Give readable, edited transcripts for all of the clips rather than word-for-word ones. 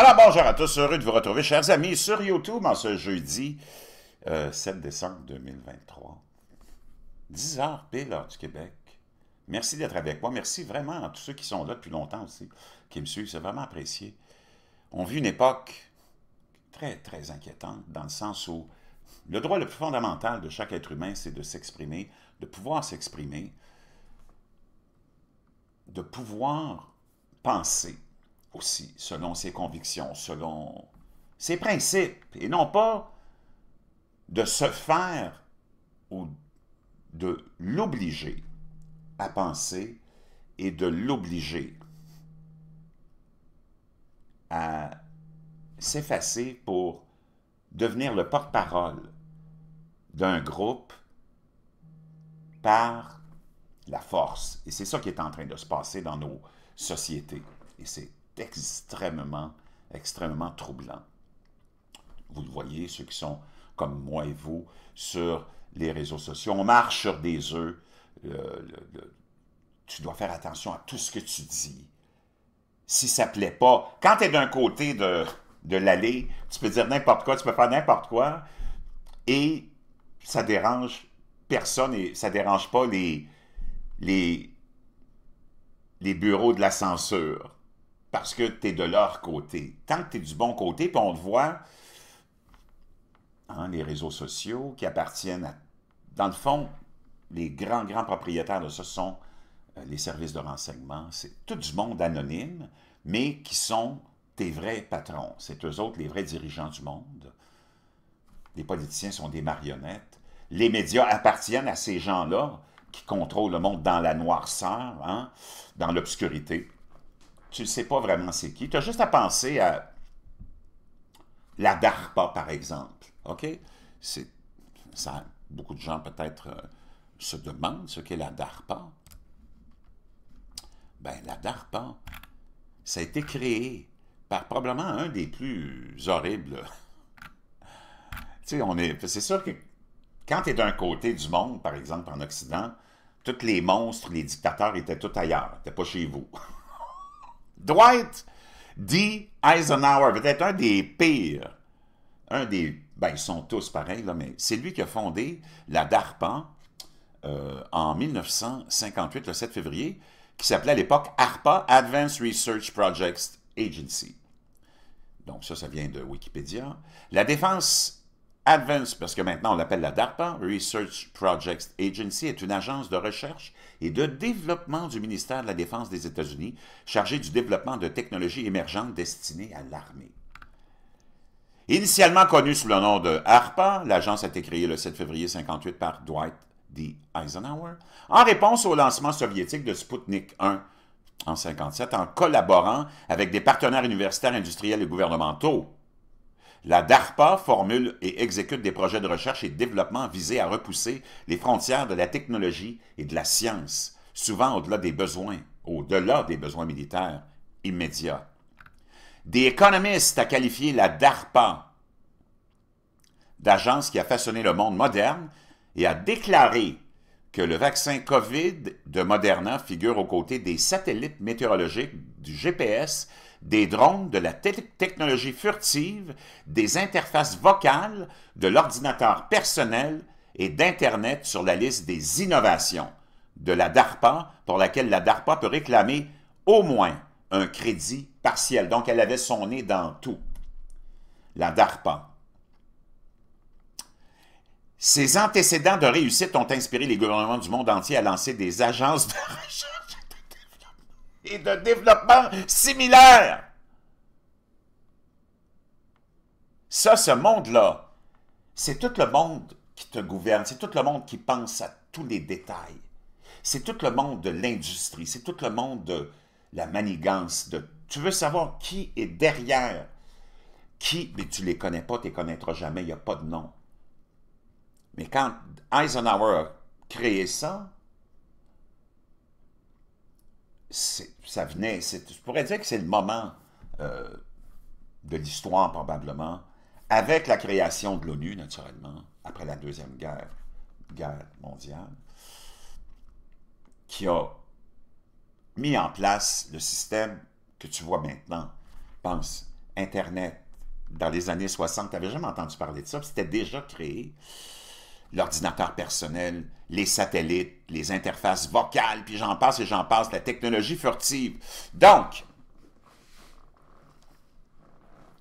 Alors bonjour à tous, heureux de vous retrouver, chers amis, sur YouTube en ce jeudi 7 décembre 2023. 10 heures pile, heure du Québec. Merci d'être avec moi. Merci vraiment à tous ceux qui sont là depuis longtemps aussi, qui me suivent. C'est vraiment apprécié. On vit une époque très, très inquiétante, dans le sens où le droit le plus fondamental de chaque être humain, c'est de s'exprimer, de pouvoir s'exprimer, de pouvoir penser aussi, selon ses convictions, selon ses principes, et non pas de se faire ou de l'obliger à penser et de l'obliger à s'effacer pour devenir le porte-parole d'un groupe par la force. Et c'est ça qui est en train de se passer dans nos sociétés. Et c'est extrêmement, extrêmement troublant. Vous le voyez, ceux qui sont comme moi et vous, sur les réseaux sociaux, on marche sur des œufs. Tu dois faire attention à tout ce que tu dis. Si ça ne plaît pas, quand tu es d'un côté de l'allée, tu peux dire n'importe quoi, tu peux faire n'importe quoi, et ça dérange personne, et ça ne dérange pas les bureaux de la censure, parce que tu es de leur côté. Tant que tu es du bon côté, puis on te voit, les réseaux sociaux qui appartiennent à... Dans le fond, les grands propriétaires de ça sont les services de renseignement. C'est tout du monde anonyme, mais qui sont tes vrais patrons. C'est eux autres les vrais dirigeants du monde. Les politiciens sont des marionnettes. Les médias appartiennent à ces gens-là qui contrôlent le monde dans la noirceur, dans l'obscurité. Tu ne sais pas vraiment c'est qui. Tu as juste à penser à la DARPA, par exemple. OK? Beaucoup de gens peut-être se demandent ce qu'est la DARPA. Ben, la DARPA, ça a été créé par probablement un des plus horribles. Tu sais, c'est sûr que quand tu es d'un côté du monde, par exemple en Occident, tous les monstres, les dictateurs étaient tous ailleurs, n'étaient pas chez vous. Dwight D. Eisenhower, peut-être un des pires, ben ils sont tous pareils, là, mais c'est lui qui a fondé la DARPA en 1958, le 7 février, qui s'appelait à l'époque ARPA, Advanced Research Projects Agency. Donc ça vient de Wikipédia. La défense Advanced, parce que maintenant on l'appelle la DARPA, Research Projects Agency, est une agence de recherche et de développement du ministère de la Défense des États-Unis, chargée du développement de technologies émergentes destinées à l'armée. Initialement connue sous le nom de ARPA, l'agence a été créée le 7 février 1958 par Dwight D. Eisenhower, en réponse au lancement soviétique de Sputnik 1 en 1957, en collaborant avec des partenaires universitaires, industriels et gouvernementaux. La DARPA formule et exécute des projets de recherche et de développement visés à repousser les frontières de la technologie et de la science, souvent au-delà des besoins militaires immédiats. The Economist a qualifié la DARPA d'agence qui a façonné le monde moderne et a déclaré que le vaccin COVID de Moderna figure aux côtés des satellites météorologiques, du GPS, des drones, de la technologie furtive, des interfaces vocales, de l'ordinateur personnel et d'Internet sur la liste des innovations de la DARPA, pour laquelle la DARPA peut réclamer au moins un crédit partiel. Donc, elle avait son nez dans tout. La DARPA. Ses antécédents de réussite ont inspiré les gouvernements du monde entier à lancer des agences de recherche et de développement similaires. Ça, ce monde-là, c'est tout le monde qui te gouverne, c'est tout le monde qui pense à tous les détails. C'est tout le monde de l'industrie, c'est tout le monde de la manigance. Tu veux savoir qui est derrière, mais tu ne les connais pas, tu ne les connaîtras jamais, il n'y a pas de nom. Mais quand Eisenhower a créé ça, je pourrais dire que c'est le moment de l'histoire probablement, avec la création de l'ONU, naturellement, après la Deuxième Guerre mondiale, qui a mis en place le système que tu vois maintenant. Pense Internet dans les années 60, tu n'avais jamais entendu parler de ça, c'était déjà créé. L'ordinateur personnel, les satellites, les interfaces vocales, puis j'en passe et j'en passe, la technologie furtive. Donc,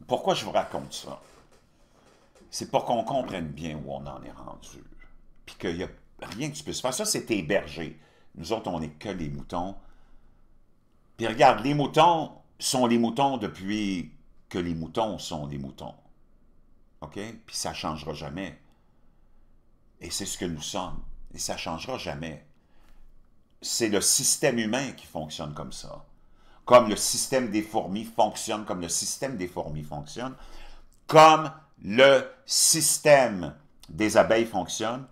pourquoi je vous raconte ça? C'est pour qu'on comprenne bien où on en est rendu. Puis qu'il n'y a rien que tu puisses faire. Ça, c'est tes bergers. Nous autres, on n'est que les moutons. Puis regarde, les moutons sont les moutons depuis que les moutons sont les moutons. OK? Puis ça ne changera jamais. Et c'est ce que nous sommes. Et ça ne changera jamais. C'est le système humain qui fonctionne comme ça. Comme le système des fourmis fonctionne, comme le système des fourmis fonctionne, comme le système des abeilles fonctionne.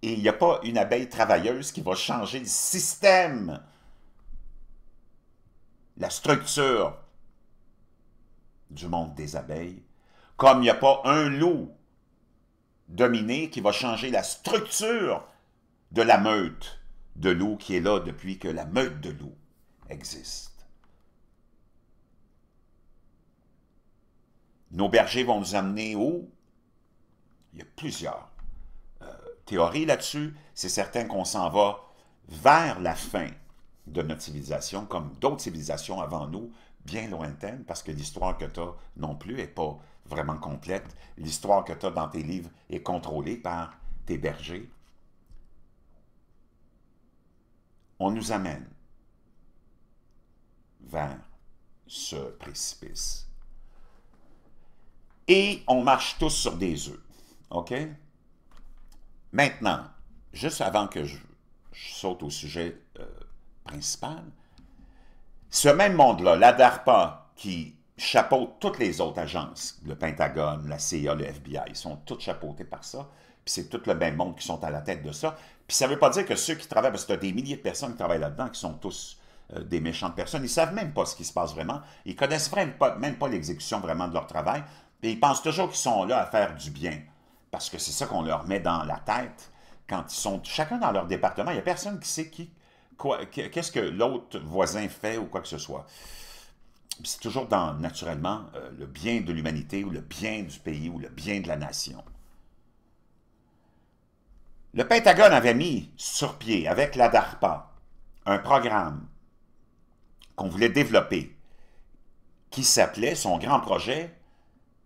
Et il n'y a pas une abeille travailleuse qui va changer le système, la structure du monde des abeilles, comme il n'y a pas un loup dominé qui va changer la structure de la meute de loups qui est là depuis que la meute de loups existe. Nos bergers vont nous amener où? Il y a plusieurs théories là-dessus. C'est certain qu'on s'en va vers la fin de notre civilisation, comme d'autres civilisations avant nous, bien lointaines, parce que l'histoire que tu as non plus n'est pas vraiment complète. L'histoire que tu as dans tes livres est contrôlée par tes bergers. On nous amène vers ce précipice. Et on marche tous sur des œufs. OK? Maintenant, juste avant que je saute au sujet principal, ce même monde-là, la DARPA, qui chapeaute toutes les autres agences, le Pentagone, la CIA, le FBI, ils sont tous chapeautés par ça, puis c'est tout le même monde qui sont à la tête de ça. Puis ça ne veut pas dire que ceux qui travaillent, parce que tu as des milliers de personnes qui travaillent là-dedans, qui sont tous des méchantes personnes, ils ne savent même pas ce qui se passe vraiment, ils ne connaissent même pas l'exécution vraiment de leur travail, et ils pensent toujours qu'ils sont là à faire du bien, parce que c'est ça qu'on leur met dans la tête, quand ils sont chacun dans leur département, il n'y a personne qui sait qu'est-ce que l'autre voisin fait ou quoi que ce soit. C'est toujours dans, naturellement, le bien de l'humanité ou le bien du pays ou le bien de la nation. Le Pentagone avait mis sur pied, avec la DARPA, un programme qu'on voulait développer, qui s'appelait, son grand projet,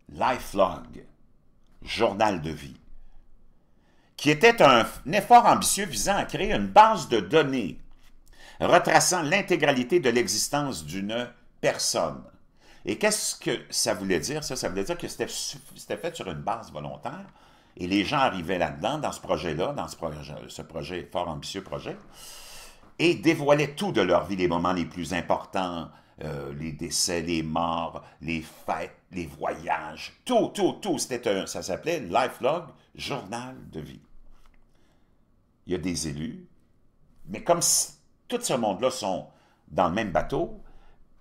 Lifelog, journal de vie, qui était un effort ambitieux visant à créer une base de données retraçant l'intégralité de l'existence d'une personne. Et qu'est-ce que ça voulait dire, ça? Ça voulait dire que c'était fait sur une base volontaire, et les gens arrivaient là-dedans, dans ce projet-là, dans ce projet, fort ambitieux projet, et dévoilaient tout de leur vie, les moments les plus importants, les décès, les morts, les fêtes, les voyages, tout. Ça s'appelait Lifelog, journal de vie. Il y a des élus, mais comme tout ce monde-là sont dans le même bateau,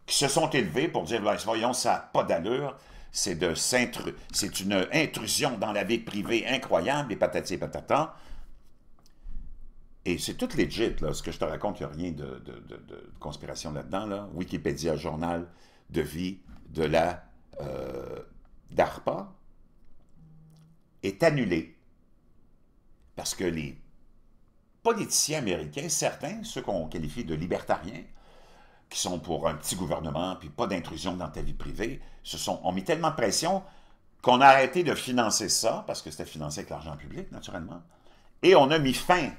qui se sont élevés pour dire, voyons, ça n'a pas d'allure, c'est une intrusion dans la vie privée incroyable, et patati et patata. Et c'est tout legit, là, ce que je te raconte, il n'y a rien de conspiration là-dedans. Là. Wikipédia, journal de vie de la DARPA, est annulé. Parce que les politiciens américains, certains, ceux qu'on qualifie de libertariens, qui sont pour un petit gouvernement, puis pas d'intrusion dans ta vie privée, ont mis tellement de pression qu'on a arrêté de financer ça, parce que c'était financé avec l'argent public, naturellement, et on a mis fin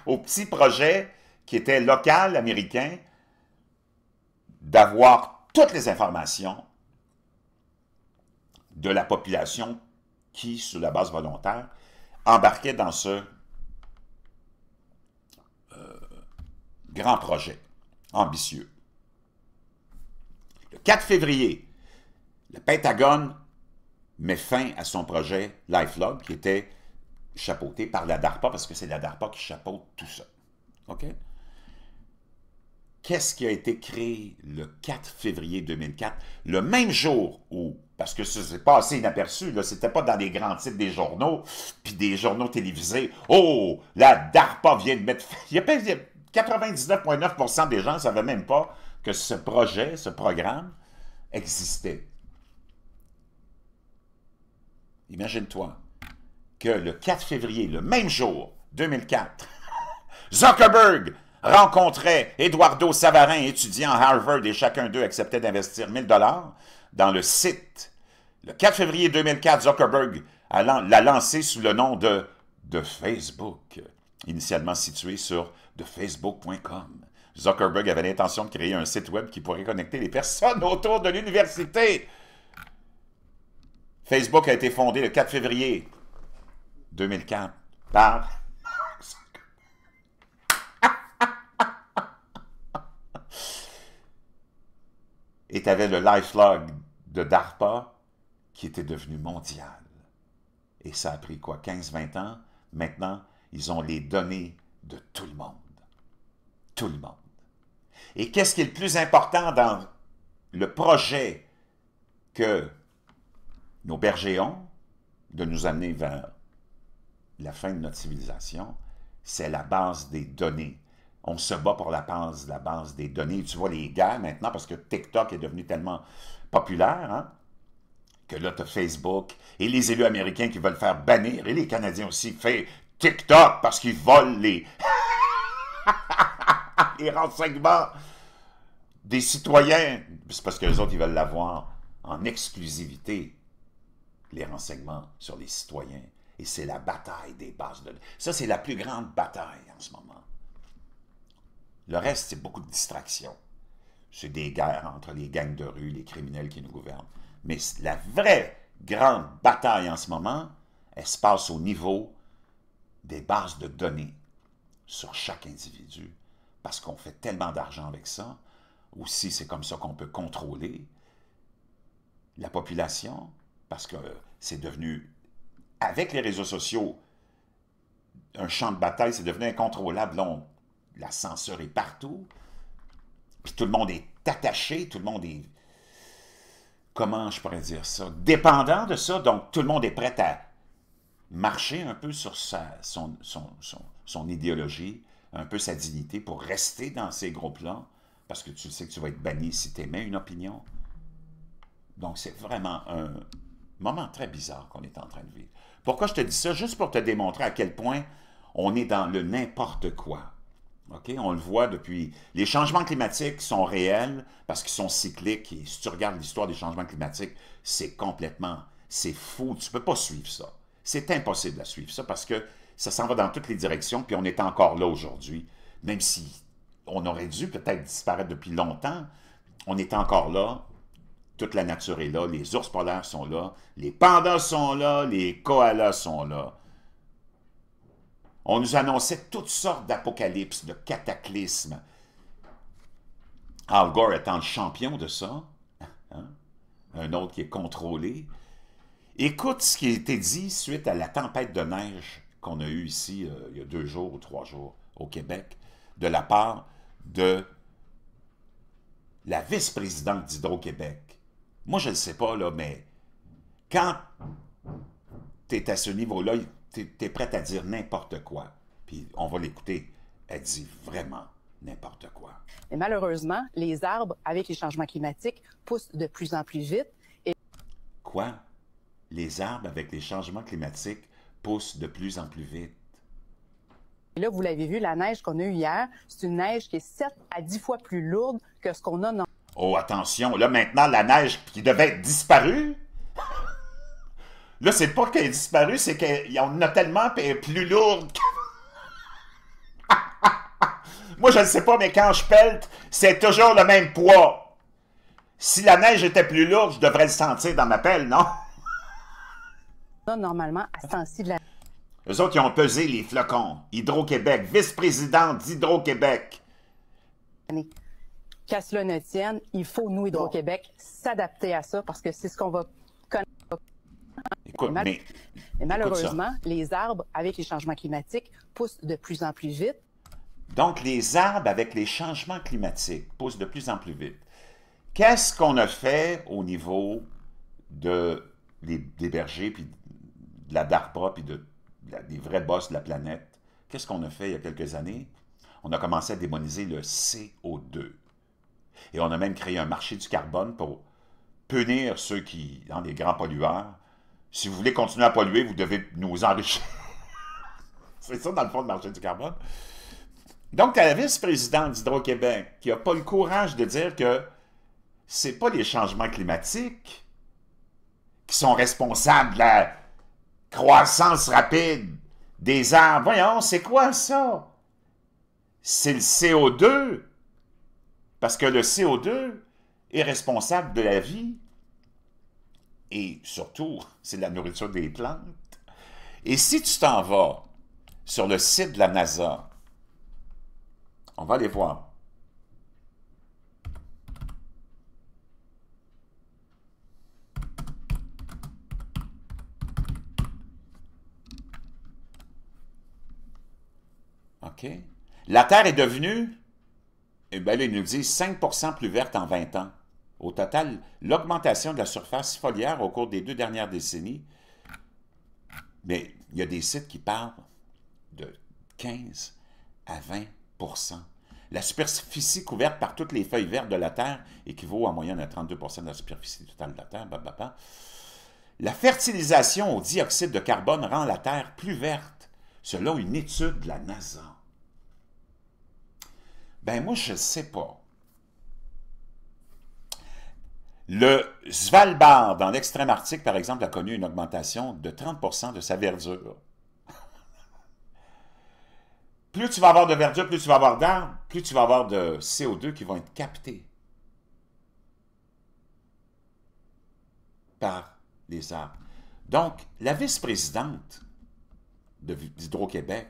au petit projet qui était local, américain, d'avoir toutes les informations de la population qui, sur la base volontaire, embarquait dans ce grand projet ambitieux. Le 4 février, le Pentagone met fin à son projet Lifelog, qui était chapeauté par la DARPA, parce que c'est la DARPA qui chapeaute tout ça. OK? Qu'est-ce qui a été créé le 4 février 2004, le même jour où, parce que ça s'est passé inaperçu, c'était pas dans les grands titres des journaux, puis des journaux télévisés, « Oh, la DARPA vient de mettre... » Il y a 99,9% des gens ne savaient même pas que ce projet, ce programme, existait. Imagine-toi que le 4 février, le même jour, 2004, Zuckerberg rencontrait Eduardo Savarin, étudiant à Harvard, et chacun d'eux acceptait d'investir 1000 $ dans le site. Le 4 février 2004, Zuckerberg l'a lancé sous le nom de Facebook, initialement situé sur thefacebook.com. Zuckerberg avait l'intention de créer un site web qui pourrait connecter les personnes autour de l'université. Facebook a été fondé le 4 février 2004 par... Et tu avais le LifeLog de DARPA qui était devenu mondial. Et ça a pris quoi, 15-20 ans? Maintenant, ils ont les données de tout le monde. Tout le monde. Et qu'est-ce qui est le plus important dans le projet que nos bergers ont de nous amener vers la fin de notre civilisation? C'est la base des données. On se bat pour la base des données. Tu vois les guerres maintenant, parce que TikTok est devenu tellement populaire, hein, que là, tu as Facebook et les élus américains qui veulent faire bannir, et les Canadiens aussi, fait TikTok parce qu'ils volent les, les renseignements des citoyens. C'est parce que les autres, ils veulent l'avoir en exclusivité, les renseignements sur les citoyens. Et c'est la bataille des bases de données. Ça, c'est la plus grande bataille en ce moment. Le reste, c'est beaucoup de distractions. C'est des guerres entre les gangs de rue, les criminels qui nous gouvernent. Mais la vraie grande bataille en ce moment, elle se passe au niveau des bases de données sur chaque individu. Parce qu'on fait tellement d'argent avec ça. Aussi, c'est comme ça qu'on peut contrôler la population. Parce que c'est devenu, avec les réseaux sociaux, un champ de bataille, c'est devenu incontrôlable. Là, la censure est partout. Puis tout le monde est attaché, tout le monde est, comment je pourrais dire ça, dépendant de ça. Donc, tout le monde est prêt à marcher un peu sur son idéologie, un peu sa dignité pour rester dans ces groupes-là, parce que tu sais que tu vas être banni si tu émets une opinion. Donc, c'est vraiment un moment très bizarre qu'on est en train de vivre. Pourquoi je te dis ça? Juste pour te démontrer à quel point on est dans le n'importe quoi. Okay? On le voit depuis... Les changements climatiques sont réels parce qu'ils sont cycliques. Et si tu regardes l'histoire des changements climatiques, c'est complètement... C'est fou. Tu ne peux pas suivre ça. C'est impossible à suivre ça parce que ça s'en va dans toutes les directions puis on est encore là aujourd'hui. Même si on aurait dû peut-être disparaître depuis longtemps, on est encore là. Toute la nature est là. Les ours polaires sont là. Les pandas sont là. Les koalas sont là. On nous annonçait toutes sortes d'apocalypses, de cataclysmes. Al Gore étant le champion de ça, hein? Un autre qui est contrôlé. Écoute ce qui a été dit suite à la tempête de neige qu'on a eue ici il y a 2 jours ou 3 jours au Québec, de la part de la vice-présidente d'Hydro-Québec. Moi, je ne le sais pas, là, mais quand tu es à ce niveau-là, tu es prête à dire n'importe quoi. Puis on va l'écouter. Elle dit vraiment n'importe quoi. Et malheureusement, les arbres, avec les changements climatiques, poussent de plus en plus vite. Quoi? Les arbres, avec les changements climatiques, poussent de plus en plus vite. Et là, vous l'avez vu, la neige qu'on a eue hier, c'est une neige qui est 7 à 10 fois plus lourde que ce qu'on a dans... Oh, attention, là, maintenant, la neige qui devait être disparue, là, c'est pas qu'elle est disparue, c'est qu'on en a tellement qu'elle est plus lourde. Moi, je ne sais pas, mais quand je pelte, c'est toujours le même poids. Si la neige était plus lourde, je devrais le sentir dans ma pelle, non? Normalement, à ce temps-ci de la... Eux autres, ils ont pesé les flocons. Hydro-Québec, vice-présidente d'Hydro-Quéquebec. Qu'à cela ne tienne, il faut, nous, Hydro-Québec, s'adapter à ça parce que c'est ce qu'on va connaître. Écoute, mais malheureusement, les arbres, avec les changements climatiques, poussent de plus en plus vite. Donc, les arbres, avec les changements climatiques, poussent de plus en plus vite. Qu'est-ce qu'on a fait au niveau des bergers, puis de la DARPA, puis des vrais boss de la planète? Qu'est-ce qu'on a fait il y a quelques années? On a commencé à démoniser le CO2. Et on a même créé un marché du carbone pour punir ceux qui, dans les grands pollueurs. Si vous voulez continuer à polluer, vous devez nous enrichir. C'est ça, dans le fond, le marché du carbone. Donc, tu as la vice-présidente d'Hydro-Québec qui n'a pas le courage de dire que ce n'est pas les changements climatiques qui sont responsables de la croissance rapide des arbres. Voyons, c'est quoi ça? C'est le CO2. Parce que le CO2 est responsable de la vie. Et surtout, c'est la nourriture des plantes. Et si tu t'en vas sur le site de la NASA, on va aller voir. OK. La Terre est devenue, eh bien là, ils nous disent 5% plus verte en 20 ans. Au total, l'augmentation de la surface foliaire au cours des 2 dernières décennies, mais il y a des sites qui parlent de 15 à 20%. La superficie couverte par toutes les feuilles vertes de la Terre équivaut en moyenne à 32% de la superficie totale de la Terre. Blablabla. La fertilisation au dioxyde de carbone rend la Terre plus verte, selon une étude de la NASA. Ben moi, je ne sais pas. Le Svalbard, dans l'extrême arctique, par exemple, a connu une augmentation de 30% de sa verdure. Plus tu vas avoir de verdure, plus tu vas avoir d'arbres, plus tu vas avoir de CO2 qui vont être captés par les arbres. Donc, la vice-présidente d'Hydro-Québec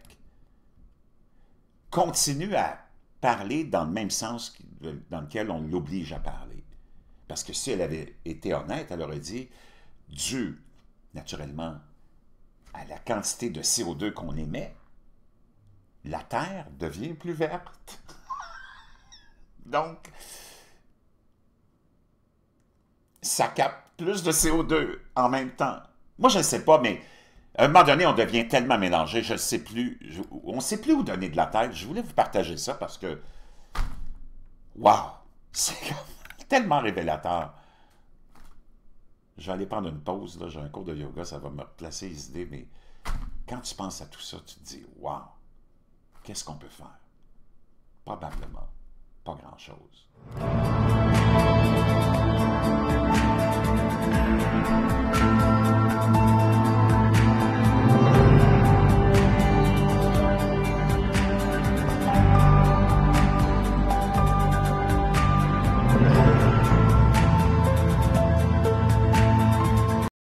continue à parler dans le même sens dans lequel on l'oblige à parler. Parce que si elle avait été honnête, elle aurait dit, dû naturellement à la quantité de CO2 qu'on émet, la Terre devient plus verte. Donc, ça capte plus de CO2 en même temps. Moi, je ne sais pas, mais à un moment donné, on devient tellement mélangé, je ne sais plus. On ne sait plus où donner de la tête. Je voulais vous partager ça parce que, waouh, c'est tellement révélateur. Je vais aller prendre une pause, là. J'ai un cours de yoga, ça va me replacer les idées, mais quand tu penses à tout ça, tu te dis, waouh, qu'est-ce qu'on peut faire? Probablement pas grand-chose.